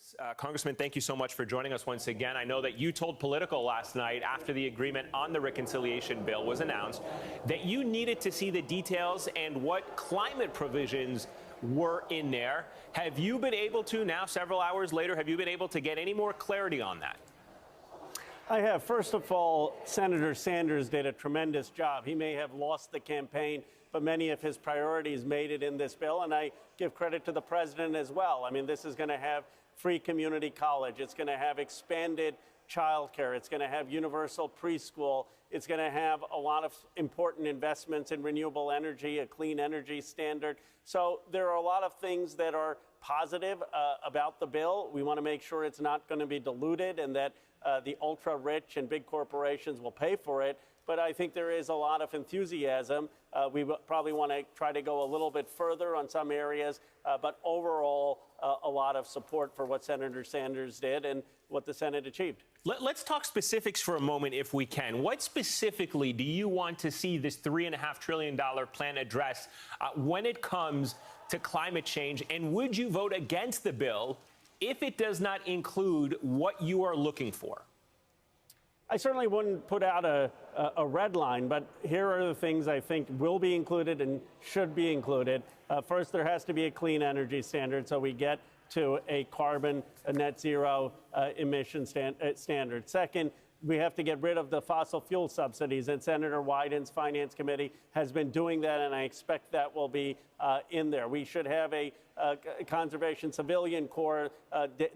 Congress. Congressman, thank you so much for joining us once again. I know that you told Politico last night, after the agreement on the reconciliation bill was announced, that you needed to see the details and what climate provisions were in there. Have you been able to, now several hours later, have you been able to get any more clarity on that? I have. First of all, Senator Sanders did a tremendous job. He may have lost the campaign, but many of his priorities made it in this bill, and I give credit to the president as well. I mean, this is going to have free community college. It's going to have expanded child care. It's going to have universal preschool. It's going to have a lot of important investments in renewable energy, a clean energy standard. So there are a lot of things that are positive about the bill. We want to make sure it's not going to be diluted and that the ultra-rich and big corporations will pay for it. But I think there is a lot of enthusiasm. We probably want to try to go a little bit further on some areas, but overall, a lot of support for what Senator Sanders did and what the Senate achieved. Let's talk specifics for a moment, if we can. What specifically do you want to see this $3.5 trillion plan address when it comes to climate change? And would you vote against the bill if it does not include what you are looking for? I certainly wouldn't put out a red line, but here are the things I think will be included and should be included. First, there has to be a clean energy standard so we get to a net zero emission standard. Second, we have to get rid of the fossil fuel subsidies, and Senator Wyden's Finance Committee has been doing that, and I expect that will be in there. We should have a conservation civilian corps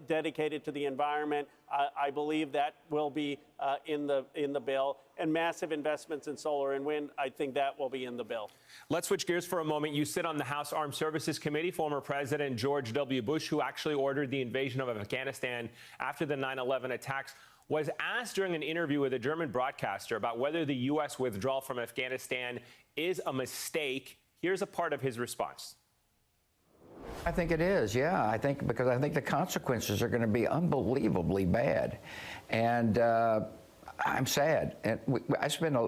dedicated to the environment. I believe that will be in the bill, and massive investments in solar and wind. I think that will be in the bill. Let's switch gears for a moment. You sit on the House Armed Services Committee. Former President George W. Bush, who actually ordered the invasion of Afghanistan after the 9/11 attacks, was asked during an interview with a German broadcaster about whether the U.S. withdrawal from Afghanistan is a mistake. Here's a part of his response. I think it is, yeah. Because I think the consequences are going to be unbelievably bad. And I'm sad. And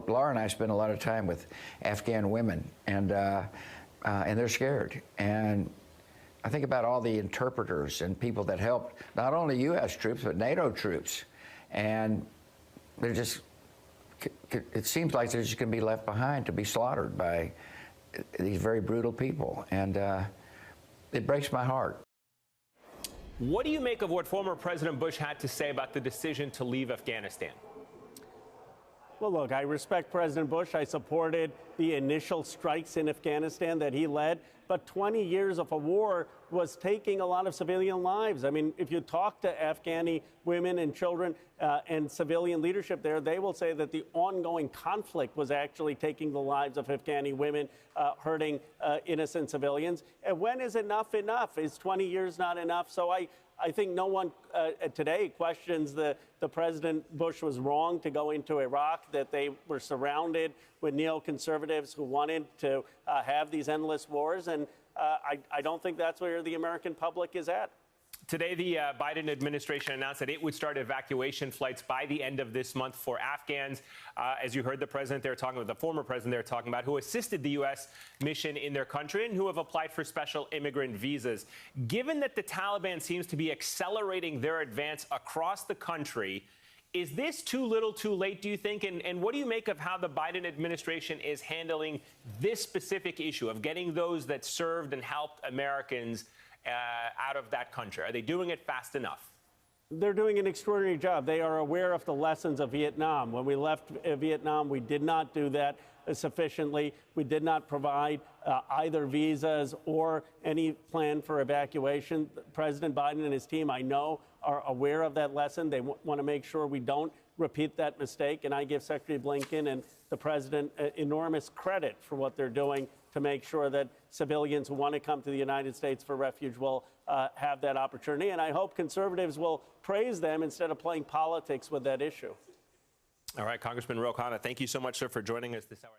Laura and I spend a lot of time with Afghan women, and they're scared. And I think about all the interpreters and people that helped not only U.S. troops, but NATO troops. And they're just, it seems like they're just going to be left behind to be slaughtered by these very brutal people. And it breaks my heart. What do you make of what former President Bush had to say about the decision to leave Afghanistan? Well, look, I respect President Bush. I supported the initial strikes in Afghanistan that he led. But 20 years of a war was taking a lot of civilian lives. I mean, if you talk to Afghani women and children and civilian leadership there, they will say that the ongoing conflict was actually taking the lives of Afghani women, hurting innocent civilians. And when is enough enough? Is 20 years not enough? So I think no one today questions the President Bush was wrong to go into Iraq, that they were surrounded with neoconservatives who wanted to have these endless wars. And I don't think that's where the American public is at. Today, the Biden administration announced that it would start evacuation flights by the end of this month for Afghans. As you heard the president there talking about, the former president there talking about, who assisted the U.S. mission in their country and who have applied for special immigrant visas. Given that the Taliban seems to be accelerating their advance across the country, is this too little too late, do you think? And what do you make of how the Biden administration is handling this specific issue of getting those that served and helped Americans out of that country? Are they doing it fast enough? They're doing an extraordinary job. They are aware of the lessons of Vietnam. When we left Vietnam, we did not do that sufficiently. We did not provide either visas or any plan for evacuation. President Biden and his team, I know, are aware of that lesson. They want to make sure we don't repeat that mistake. And I give Secretary Blinken and the president enormous credit for what they're doing to make sure that civilians who want to come to the United States for refuge will have that opportunity. And I hope conservatives will praise them instead of playing politics with that issue. All right, Congressman Khanna, thank you so much, sir, for joining us this hour.